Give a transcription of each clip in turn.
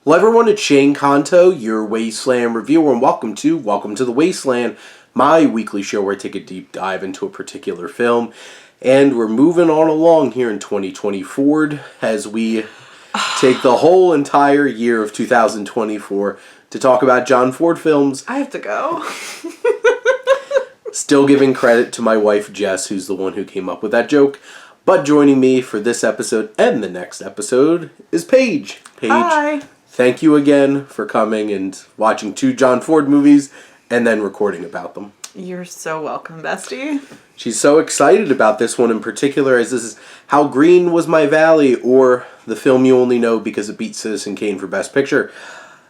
Hello everyone, it's Shane Kanto, your Wasteland Reviewer, and welcome to the Wasteland, my weekly show where I take a deep dive into a particular film. And we're moving on along here in 2024 as we take the whole entire year of 2024 to talk about John Ford films. I have to go. Still giving credit to my wife Jess, who's the one who came up with that joke. But joining me for this episode and the next episode is Paige. Paige. Hi. Thank you again for coming and watching 2 John Ford movies and then recording about them. You're so welcome, bestie. She's so excited about this one in particular, as this is How Green Was My Valley, or the film you only know because it beat Citizen Kane for Best Picture.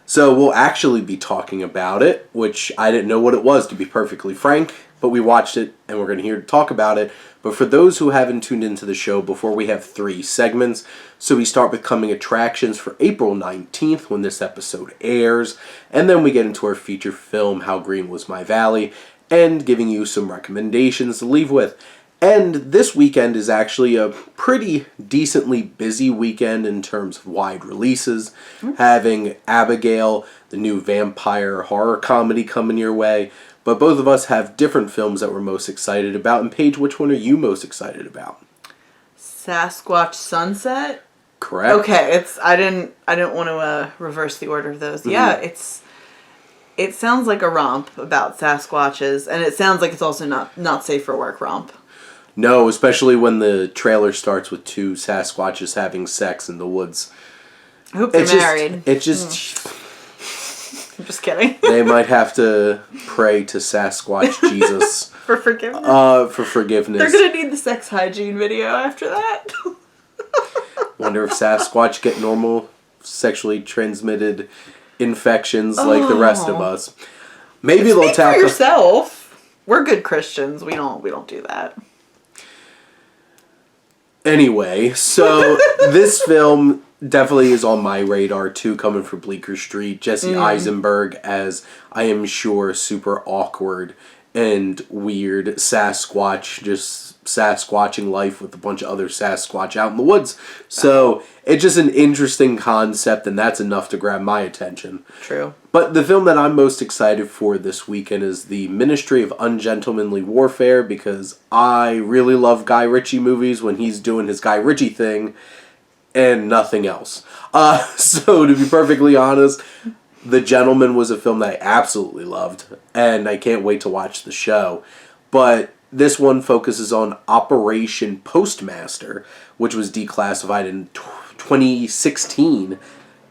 So we'll actually be talking about it, which I didn't know what it was, to be perfectly frank, but we watched it and we're going to hear talk about it. But for those who haven't tuned into the show before, we have 3 segments. So we start with coming attractions for April 19th when this episode airs. And then we get into our feature film, How Green Was My Valley, and giving you some recommendations to leave with. And this weekend is actually a pretty decently busy weekend in terms of wide releases. Having Abigail, the new vampire horror comedy, coming your way. But both of us have different films that we're most excited about. And Paige, which one are you most excited about? Sasquatch Sunset? Correct. Okay, I didn't want to reverse the order of those. Mm-hmm. Yeah, it sounds like a romp about Sasquatches, and it sounds like it's also not safe for work romp. No, especially when the trailer starts with 2 Sasquatches having sex in the woods. I hope they're married. It's just... I'm just kidding. They might have to pray to Sasquatch Jesus. For forgiveness? For forgiveness. They're going to need the sex hygiene video after that. Wonder if Sasquatch get normal sexually transmitted infections like the rest of us. Maybe they'll tackle... for yourself. We're good Christians. We don't do that. Anyway, so this film definitely is on my radar too, coming from Bleecker Street. Jesse Eisenberg as, I am sure, super awkward and weird Sasquatch, just Sasquatching life with a bunch of other Sasquatch out in the woods. So it's just an interesting concept, and that's enough to grab my attention. True. But the film that I'm most excited for this weekend is The Ministry of Ungentlemanly Warfare, because I really love Guy Ritchie movies when he's doing his Guy Ritchie thing and nothing else. So to be perfectly honest, The Gentleman was a film that I absolutely loved, and I can't wait to watch the show. But this one focuses on Operation Postmaster, which was declassified in 2016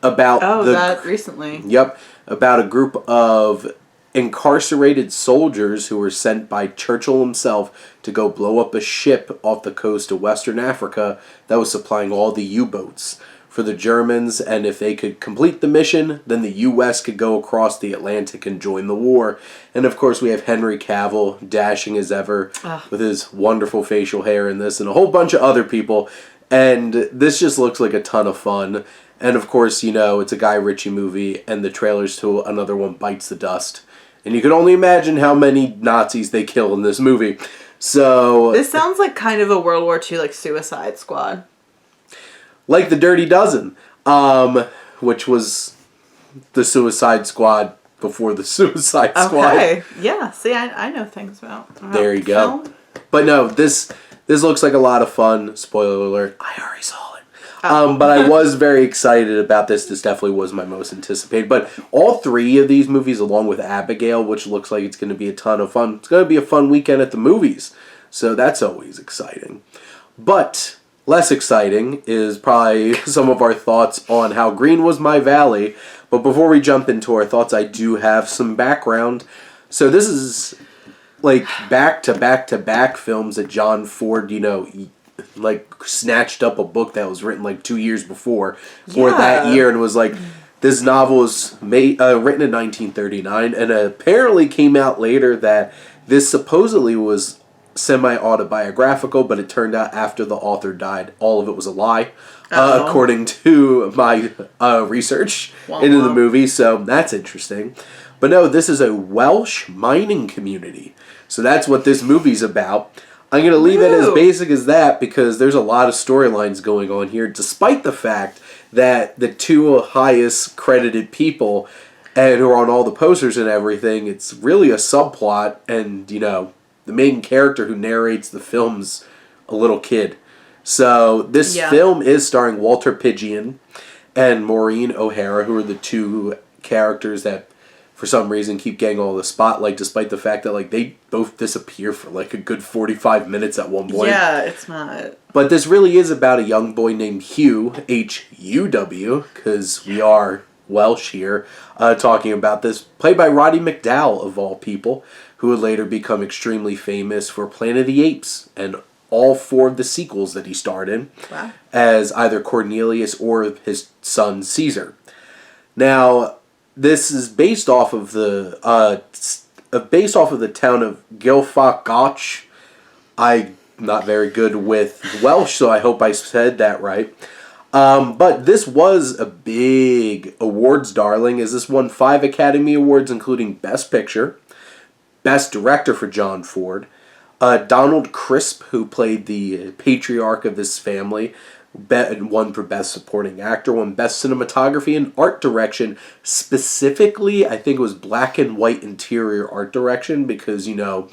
about that recently. Yep, about a group of incarcerated soldiers who were sent by Churchill himself to go blow up a ship off the coast of Western Africa that was supplying all the U-boats for the Germans, and if they could complete the mission, then the U.S. could go across the Atlantic and join the war. And of course we have Henry Cavill, dashing as ever, with his wonderful facial hair in this, and a whole bunch of other people, and this just looks like a ton of fun. And of course, you know, it's a Guy Ritchie movie, and the trailers to another one bites the dust. And you can only imagine how many Nazis they kill in this movie. So this sounds like kind of a World War II, like Suicide Squad. Like The Dirty Dozen, which was the Suicide Squad before the Suicide Squad. Okay, yeah. See, I know things about there you go. Film. But no, this looks like a lot of fun. Spoiler alert, I already saw it. But I was very excited about this. This definitely was my most anticipated. But all 3 of these movies, along with Abigail, which looks like it's going to be a ton of fun. It's going to be a fun weekend at the movies. So that's always exciting. But less exciting is probably some of our thoughts on How Green Was My Valley. But before we jump into our thoughts, I do have some background. So this is like back-to-back-to-back films that John Ford, you know, like snatched up a book that was written like 2 years before for that year, and was like, this novel was written in 1939, and apparently came out later that this supposedly was semi-autobiographical, but it turned out after the author died, all of it was a lie, according to my research into the movie, so that's interesting. But no, this is a Welsh mining community, so that's what this movie's about. I'm going to leave it as basic as that because there's a lot of storylines going on here, despite the fact that the two highest credited people and who are on all the posters and everything, it's really a subplot, and, you know, the main character who narrates the film's a little kid. So this film is starring Walter Pidgeon and Maureen O'Hara, who are the two characters that for some reason keep getting all the spotlight, despite the fact that like they both disappear for like a good 45 minutes at one point. Yeah, it's not. But this really is about a young boy named Hugh, H-U-W, because we are Welsh here, talking about this, played by Roddy McDowall, of all people, who would later become extremely famous for Planet of the Apes and all 4 of the sequels that he starred in, as either Cornelius or his son Caesar. Now, this is based off of the town of Gilfach. I'm not very good with Welsh, so I hope I said that right. But this was a big awards darling, as this won 5 Academy Awards, including Best Picture, Best Director for John Ford, Donald Crisp, who played the patriarch of this family, won for Best Supporting Actor, won Best Cinematography and Art Direction. Specifically, I think it was black and white interior art direction, because, you know,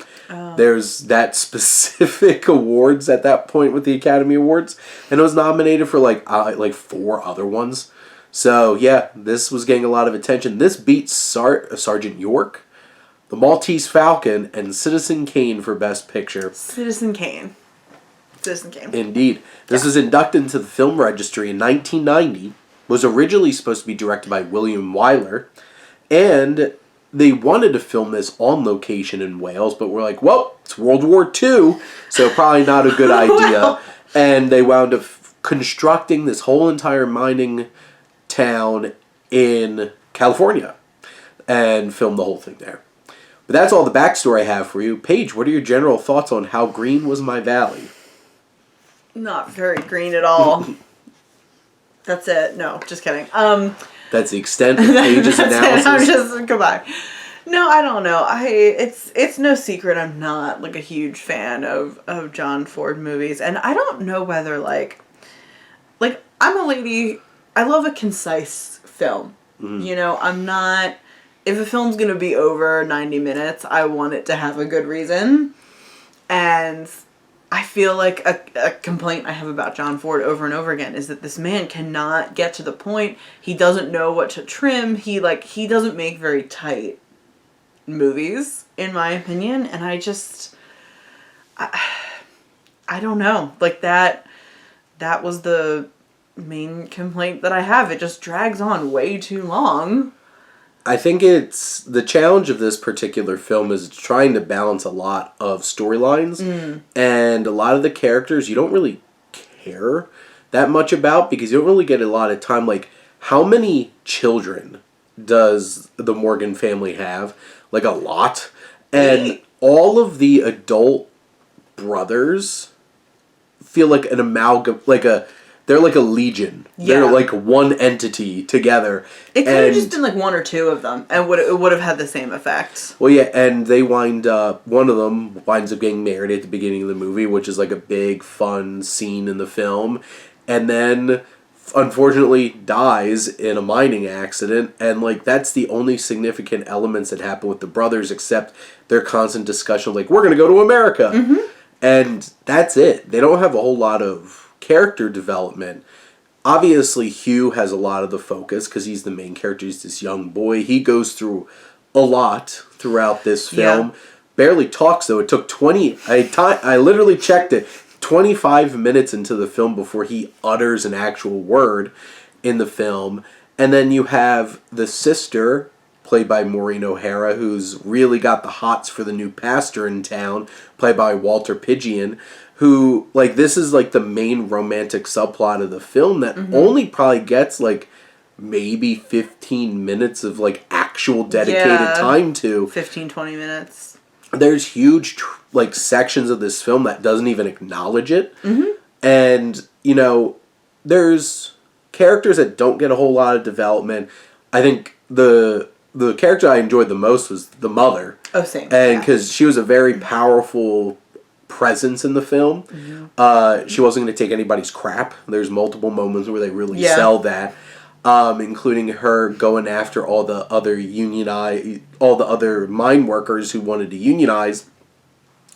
there's that specific awards at that point with the Academy Awards, and it was nominated for like 4 other ones. So yeah, this was getting a lot of attention. This beat Sergeant York, The Maltese Falcon, and Citizen Kane for Best Picture. Citizen Kane. Indeed. This was inducted into the Film Registry in 1990, was originally supposed to be directed by William Wyler, and they wanted to film this on location in Wales, but were like, well, it's World War II, so probably not a good idea. And they wound up constructing this whole entire mining town in California and filmed the whole thing there. But that's all the backstory I have for you. Paige, what are your general thoughts on How Green Was My Valley? Not very green at all. That's it. No, just kidding. That's the extent of Paige's analysis. I'm just goodbye. No, I don't know. It's no secret I'm not like a huge fan of John Ford movies, and I don't know whether like I'm a lady. I love a concise film. You know, I'm not. If a film's gonna be over 90 minutes, I want it to have a good reason, and I feel like a complaint I have about John Ford over and over again is that this man cannot get to the point. He doesn't know what to trim. He doesn't make very tight movies, in my opinion. And I don't know. Like that was the main complaint that I have. It just drags on way too long. I think it's the challenge of this particular film is trying to balance a lot of storylines, and a lot of the characters you don't really care that much about, because you don't really get a lot of time. Like, how many children does the Morgan family have? Like, a lot. And all of the adult brothers feel like an amalgam, they're like a legion. Yeah. They're like one entity together. It could have just been like 1 or 2 of them, and it would have had the same effect. Well, yeah, and they one of them winds up getting married at the beginning of the movie, which is like a big, fun scene in the film, and then unfortunately dies in a mining accident, and like that's the only significant elements that happen with the brothers, except their constant discussion of like, we're going to go to America. And that's it. They don't have a whole lot of character development. Obviously, Hugh has a lot of the focus because he's the main character. He's this young boy. He goes through a lot throughout this film. Barely talks, though. It took I literally checked it, 25 minutes into the film before he utters an actual word in the film. And then you have the sister, played by Maureen O'Hara, who's really got the hots for the new pastor in town, played by Walter Pidgeon, who, like, this is, like, the main romantic subplot of the film that only probably gets, like, maybe 15 minutes of, like, actual dedicated time to. 15, 20 minutes. There's huge, like, sections of this film that doesn't even acknowledge it. And, you know, there's characters that don't get a whole lot of development. I think the character I enjoyed the most was the mother. Oh, same. And because she was a very powerful presence in the film. She wasn't going to take anybody's crap. There's multiple moments where they really sell that, including her going after all the other mine workers who wanted to unionize.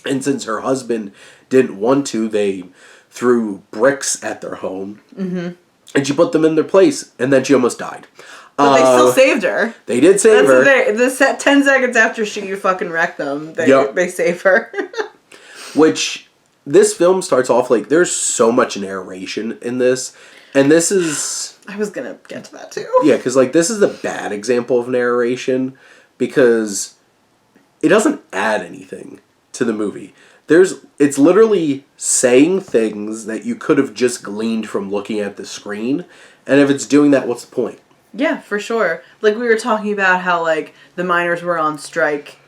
And since her husband didn't want to, they threw bricks at their home. And she put them in their place, and then she almost died. But they still saved her. They did save her. The 10 seconds after she fucking wrecked them, they save her. Which, this film starts off like, there's so much narration in this. And this is... I was going to get to that too. Yeah, because like, this is a bad example of narration. Because it doesn't add anything to the movie. It's literally saying things that you could have just gleaned from looking at the screen. And if it's doing that, what's the point? Yeah, for sure. Like, we were talking about how, like, the miners were on strike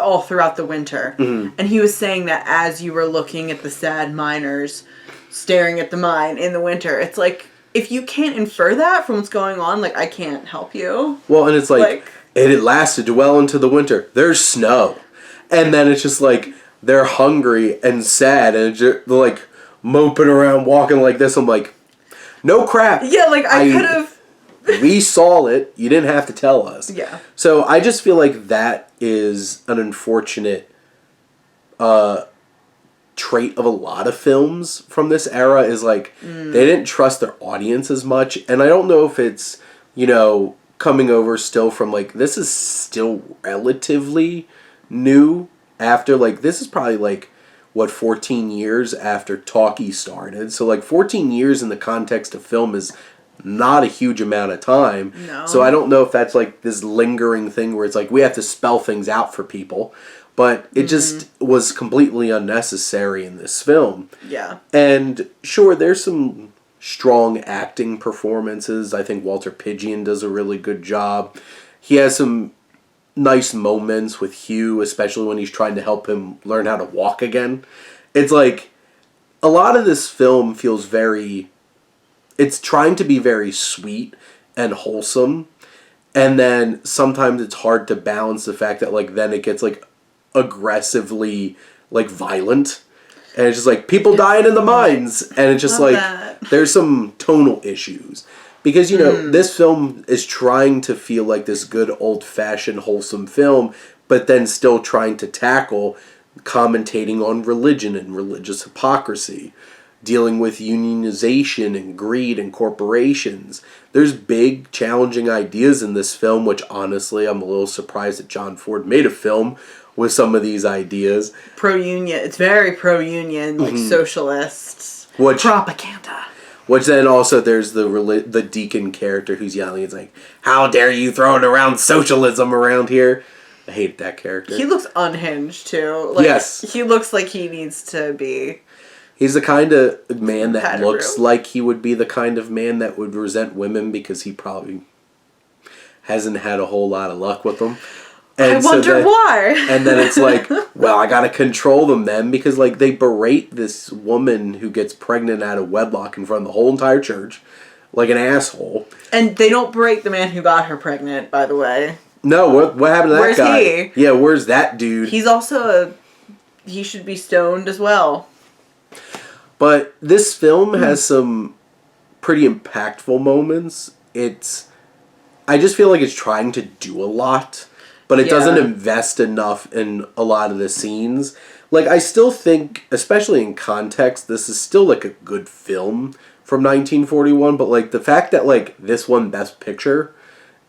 all throughout the winter. And he was saying that as you were looking at the sad miners staring at the mine in the winter, it's like, if you can't infer that from what's going on, like, I can't help you. Well, and it's like and it lasted well into the winter. There's snow. And then it's just like, they're hungry and sad, and they're like moping around, walking like this. I'm like, no crap. Yeah, like, I could have... We saw it. You didn't have to tell us. Yeah. So I just feel like that is an unfortunate trait of a lot of films from this era, is like, they didn't trust their audience as much. And I don't know if it's, coming over still from, like, this is still relatively new after, like, this is probably, like, 14 years after Talkie started. So, like, 14 years in the context of film is not a huge amount of time. No. So I don't know if that's like this lingering thing where it's like we have to spell things out for people. But it just was completely unnecessary in this film. Yeah. And sure, there's some strong acting performances. I think Walter Pidgeon does a really good job. He has some nice moments with Hugh, especially when he's trying to help him learn how to walk again. It's like, a lot of this film feels very... It's trying to be very sweet and wholesome, and then sometimes it's hard to balance the fact that, like, then it gets, like, aggressively, like, violent, and it's just like, people dying in the mines, and it's just like, there's some tonal issues. Because, this film is trying to feel like this good old-fashioned wholesome film, but then still trying to tackle commentating on religion and religious hypocrisy, dealing with unionization and greed and corporations. There's big, challenging ideas in this film, which honestly, I'm a little surprised that John Ford made a film with some of these ideas. Pro-union. It's very pro-union, like socialists. Propaganda. Which then also there's the deacon character who's yelling. It's like, how dare you throw it around socialism around here? I hate that character. He looks unhinged, too. Like, yes. He looks like he needs to be... He's the kind of man that looks like he would be the kind of man that would resent women because he probably hasn't had a whole lot of luck with them. And I wonder why. And then it's like, well, I gotta control them then, because like they berate this woman who gets pregnant out of wedlock in front of the whole entire church like an asshole. And they don't berate the man who got her pregnant, by the way. No, what happened to that guy? Where's he? Yeah, where's that dude? He's also he should be stoned as well. But this film has some pretty impactful moments. I just feel like it's trying to do a lot, but it doesn't invest enough in a lot of the scenes. Like, I still think, especially in context, this is still, like, a good film from 1941, but, like, the fact that, like, this won Best Picture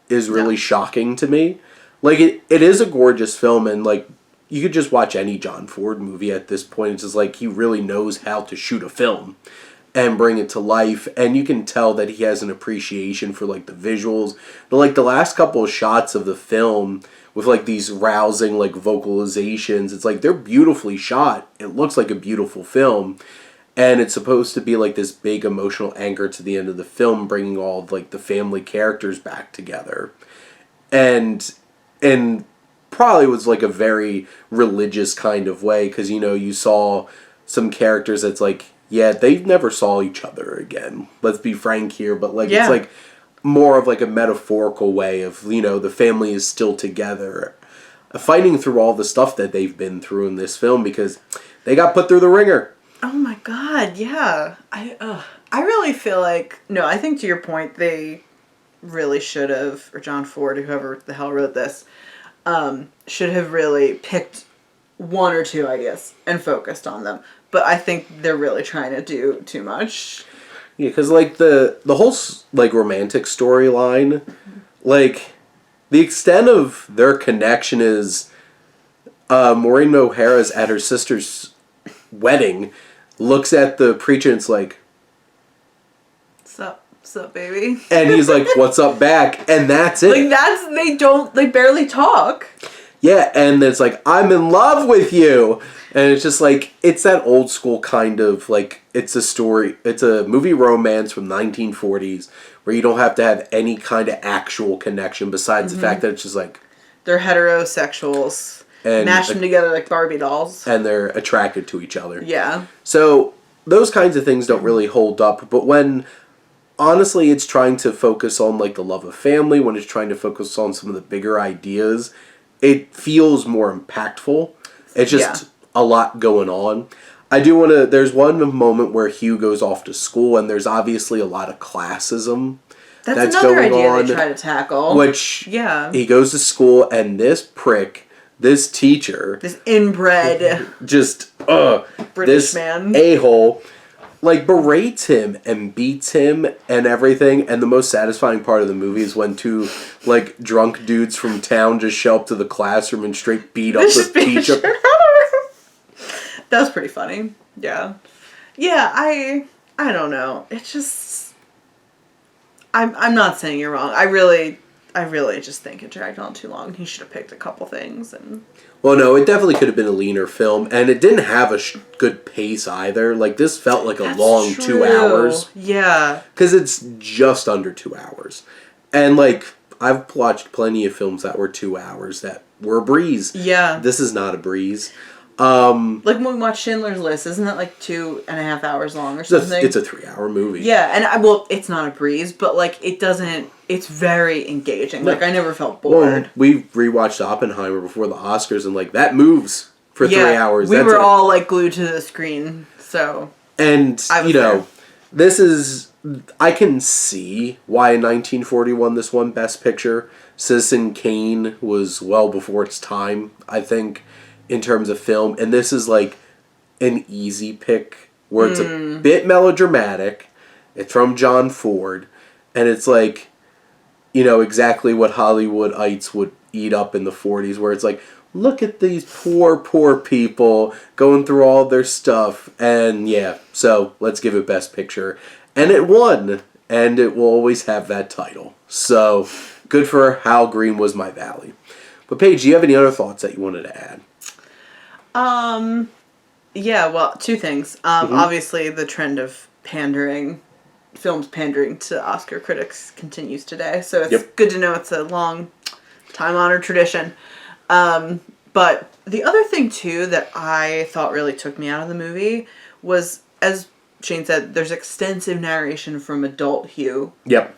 is really shocking to me. Like, it is a gorgeous film, and, like, you could just watch any John Ford movie at this point. It's just like he really knows how to shoot a film and bring it to life. And you can tell that he has an appreciation for, like, the visuals. But, like, the last couple of shots of the film with, like, these rousing, like, vocalizations, it's like they're beautifully shot. It looks like a beautiful film. And it's supposed to be, like, this big emotional anchor to the end of the film, bringing all of, like, the family characters back together. And probably was like a very religious kind of way, because you saw some characters that's like, they never saw each other again, let's be frank here, but like it's like more of like a metaphorical way of the family is still together, fighting through all the stuff that they've been through in this film, because they got put through the ringer. Oh my god, yeah. I really feel like, no, I think to your point, they really should have, or John Ford, or whoever the hell wrote this, should have really picked one or two ideas and focused on them. But I think they're really trying to do too much. Yeah, because, like, the whole, like, romantic storyline, like, the extent of their connection is Maureen O'Hara's at her sister's wedding, looks at the preacher and it's like, Sup, baby? and he's like, what's up back? And that's it. Like, they barely talk. Yeah, and it's like, I'm in love with you. And it's just like, it's that old school kind of, like, it's a movie romance from 1940s where you don't have to have any kind of actual connection besides the fact that it's just like... They're heterosexuals. And mash them together like Barbie dolls. And they're attracted to each other. Yeah. So, those kinds of things don't really hold up. But when, honestly, it's trying to focus on, like, the love of family, when it's trying to focus on some of the bigger ideas, it feels more impactful. It's just a lot going on. I do want to... There's one moment where Hugh goes off to school, and there's obviously a lot of classism that's another going idea on, they try to tackle. Which, he goes to school, and this prick... This teacher... This inbred... Just, British this man. a-hole, like, berates him and beats him and everything. And the most satisfying part of the movie is when two, like, drunk dudes from town just show up to the classroom and straight beat up the teacher. That was pretty funny. Yeah. Yeah, I don't know. It's just... I'm not saying you're wrong. I really just think it dragged on too long. He should have picked a couple things and... Well, no, it definitely could have been a leaner film, and it didn't have a good pace either. Like, this felt like a long 2 hours. Yeah. Because it's just under 2 hours. And, like, I've watched plenty of films that were 2 hours that were a breeze. Yeah. This is not a breeze. Like when we watch Schindler's List, isn't that like 2.5 hours long or something? It's a 3-hour movie. Yeah, and well, it's not a breeze, but like it doesn't. It's very engaging. Like I never felt bored. Well, we rewatched Oppenheimer before the Oscars, and like that moves for 3 hours. We were all like glued to the screen. So and this is I can see why in 1941 this won Best Picture. Citizen Kane was well before its time, I think, in terms of film, and this is like an easy pick where it's a bit melodramatic. It's from John Ford, and it's like, you know, exactly what Hollywoodites would eat up in the 40s, where it's like, look at these poor people going through all their stuff, and yeah, so let's give it Best Picture. And it won, and it will always have that title. So, good for Hal Green was my Valley. But Paige, do you have any other thoughts that you wanted to add? Yeah, well, two things. Obviously, the trend of films pandering to Oscar critics continues today, so it's good to know it's a long, time-honored tradition. But the other thing, too, that I thought really took me out of the movie was, as Shane said, there's extensive narration from adult Hugh. Yep.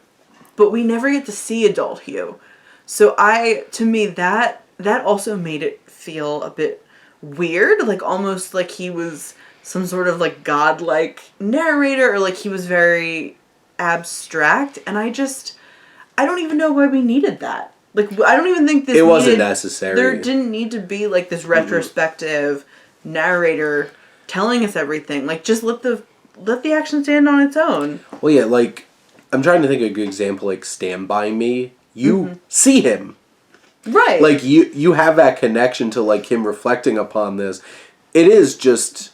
But we never get to see adult Hugh. So to me, that also made it feel a bit weird, like almost like he was some sort of like godlike narrator, or like he was very abstract, and I don't even know why we needed that. Like, I don't even think it wasn't necessary. There didn't need to be like this retrospective narrator telling us everything. Like, just let the action stand on its own. Well, yeah, like I'm trying to think of a good example, like Stand By Me. You see him. Right. Like, you have that connection to, like, him reflecting upon this. It is just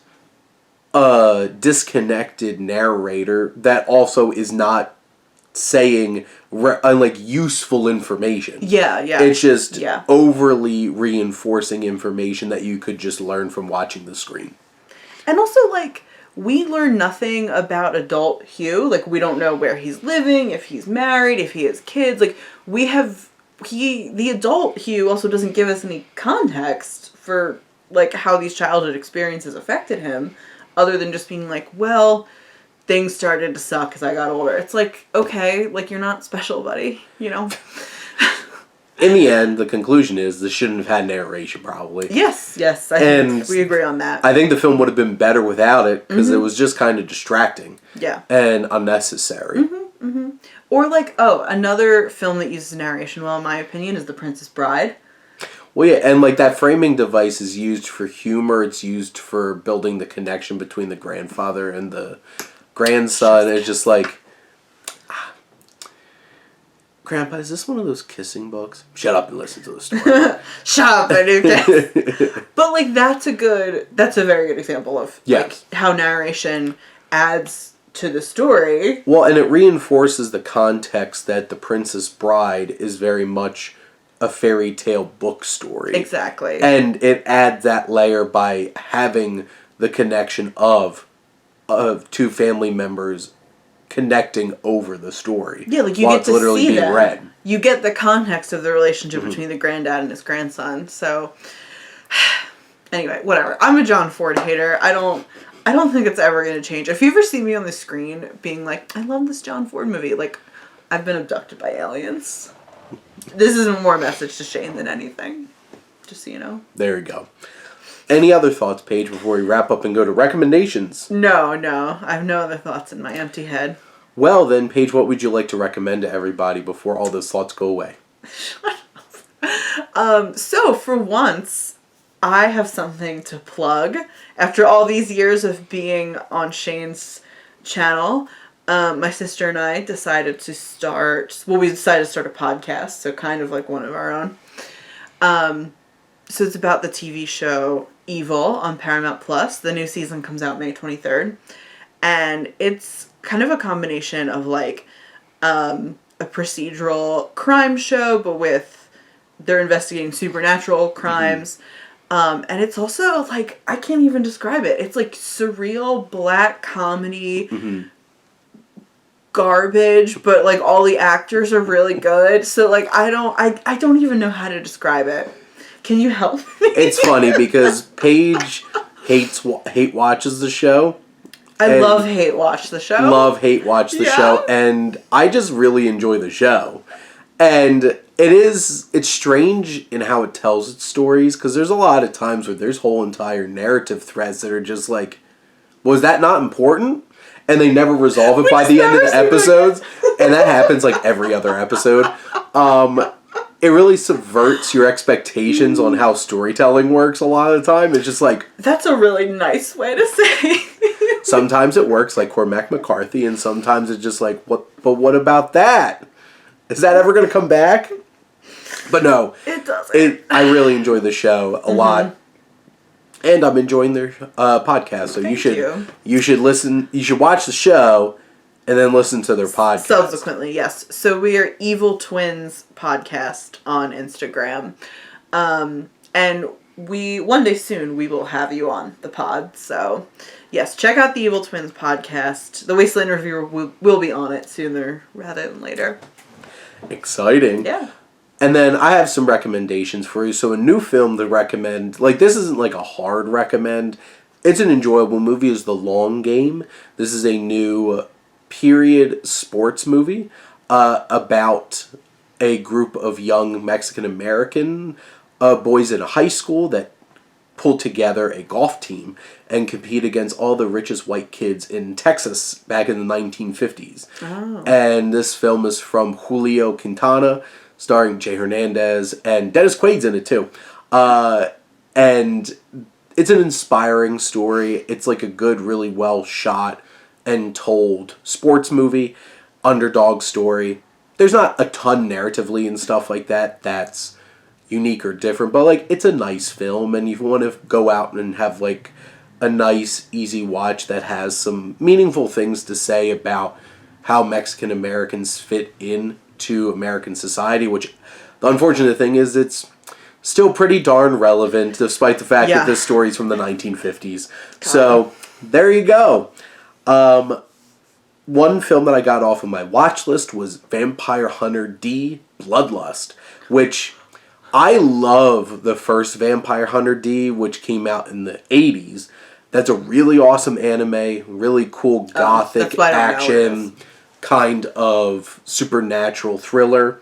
a disconnected narrator that also is not saying, like, useful information. Yeah. It's just overly reinforcing information that you could just learn from watching the screen. And also, like, we learn nothing about adult Hugh. Like, we don't know where he's living, if he's married, if he has kids. Like, the adult Hugh also doesn't give us any context for, like, how these childhood experiences affected him, other than just being like, well, things started to suck as I got older. It's like, okay, like, you're not special, buddy, you know? in the end, the conclusion is this shouldn't have had narration, probably. Yes, I think we agree on that. I think the film would have been better without it, because it was just kind of distracting. Yeah. And unnecessary. Or like, another film that uses narration well, in my opinion, is The Princess Bride. Well, yeah, and like that framing device is used for humor. It's used for building the connection between the grandfather and the grandson. It's just like, Grandpa, is this one of those kissing books? Shut up and listen to the story. Shut up and do this. But like that's a very good example of like how narration adds to the story. Well, and it reinforces the context that The Princess Bride is very much a fairy tale book story. Exactly. And it adds that layer by having the connection of two family members connecting over the story. Yeah, like you get to literally see being that. read. You get the context of the relationship between the granddad and his grandson. So anyway, whatever. I'm a John Ford hater. I don't think it's ever going to change. If you ever see me on the screen being like, I love this John Ford movie, like, I've been abducted by aliens. This is more a message to Shane than anything. Just so you know. There you go. Any other thoughts, Paige, before we wrap up and go to recommendations? No. I have no other thoughts in my empty head. Well, then, Paige, what would you like to recommend to everybody before all those thoughts go away? So, for once, I have something to plug. After all these years of being on Shane's channel, my sister and I decided to start a podcast, so kind of like one of our own. So it's about the TV show Evil on Paramount Plus. The new season comes out May 23rd. And it's kind of a combination of like a procedural crime show, but they're investigating supernatural crimes. And it's also like, I can't even describe it. It's like surreal black comedy garbage, but like all the actors are really good. So like I don't even know how to describe it. Can you help me? It's funny because Paige hate watches the show. I love hate watch the show. Show, and I just really enjoy the show. And it's strange in how it tells its stories, because there's a lot of times where there's whole entire narrative threads that are just like, was that not important? And they never resolve it by the end of the episodes. And that happens like every other episode. It really subverts your expectations on how storytelling works a lot of the time. It's just like... That's a really nice way to say. Sometimes it works like Cormac McCarthy, and sometimes it's just like, what about that? Is that ever going to come back? But no. It doesn't. I really enjoy the show a lot. And I'm enjoying their podcast. So you should listen. You should watch the show and then listen to their podcast. Subsequently, yes. So we are Evil Twins Podcast on Instagram. And one day soon we will have you on the pod. So yes, check out the Evil Twins Podcast. The Wasteland Reviewer will be on it sooner rather than later. Exciting. Yeah. And then I have some recommendations for you. So a new film to recommend, like this isn't like a hard recommend. It's an enjoyable movie, is The Long Game. This is a new period sports movie about a group of young Mexican-American boys in a high school that pull together a golf team and compete against all the richest white kids in Texas back in the 1950s. Oh. And this film is from Julio Quintana, starring Jay Hernandez, and Dennis Quaid's in it too. And it's an inspiring story. It's like a good, really well shot and told sports movie, underdog story. There's not a ton narratively and stuff like that that's unique or different, but like it's a nice film, and you want to go out and have like a nice, easy watch that has some meaningful things to say about how Mexican Americans fit into American society, which the unfortunate thing is it's still pretty darn relevant despite the fact that this story's from the 1950s. So there you go. One film that I got off of my watch list was Vampire Hunter D: Bloodlust, which I love the first Vampire Hunter D, which came out in the 80s. That's a really awesome anime, really cool gothic action kind of supernatural thriller.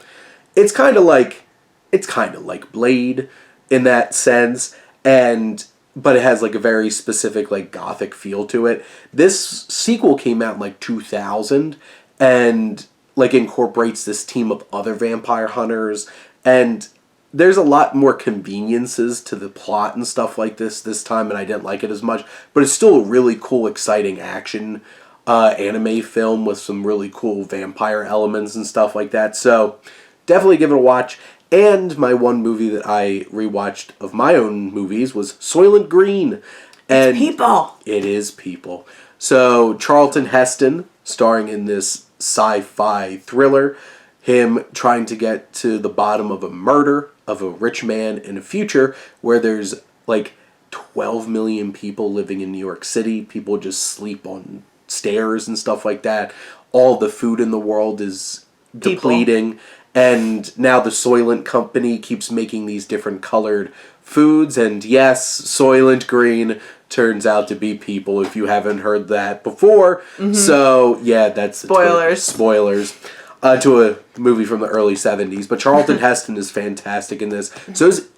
It's kind of like it's kind of like Blade in that sense, but it has like a very specific like gothic feel to it. This sequel came out in like 2000 and like incorporates this team of other vampire hunters, and there's a lot more conveniences to the plot and stuff like this time, and I didn't like it as much, but it's still a really cool, exciting action anime film with some really cool vampire elements and stuff like that. So definitely give it a watch. And my one movie that I rewatched of my own movies was Soylent Green. And it's people. It is people. So Charlton Heston, starring in this sci-fi thriller, him trying to get to the bottom of a murder of a rich man in a future where there's like 12 million people living in New York City. People just sleep on stairs and stuff like that. All the food in the world is depleting. And now the Soylent Company keeps making these different colored foods. And yes, Soylent Green turns out to be people, if you haven't heard that before. Mm-hmm. So, yeah, that's... Spoilers. To a movie from the early 70s. But Charlton Heston is fantastic in this. So is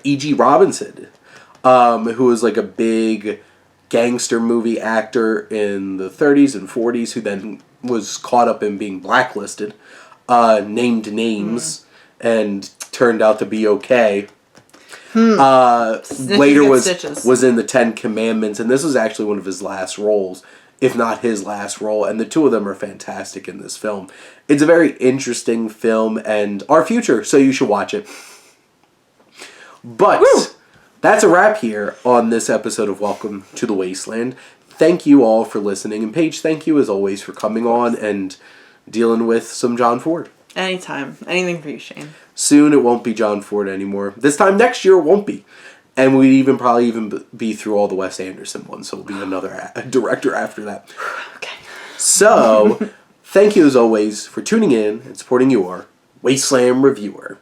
E.G. Robinson, who was like a big gangster movie actor in the 30s and 40s, who then was caught up in being blacklisted, named names, and turned out to be okay. Later was in the Ten Commandments, and this was actually one of his last roles, if not his last role, and the two of them are fantastic in this film. It's a very interesting film and our future, so you should watch it. But that's a wrap here on this episode of Welcome to the Wasteland. Thank you all for listening, and Paige, thank you as always for coming on and dealing with some John Ford. Anytime. Anything for you, Shane. Soon it won't be John Ford anymore. This time next year it won't be. And we'd probably be through all the Wes Anderson ones, so it'll be another director after that. Okay. So, thank you as always for tuning in and supporting your Wasteland Reviewer.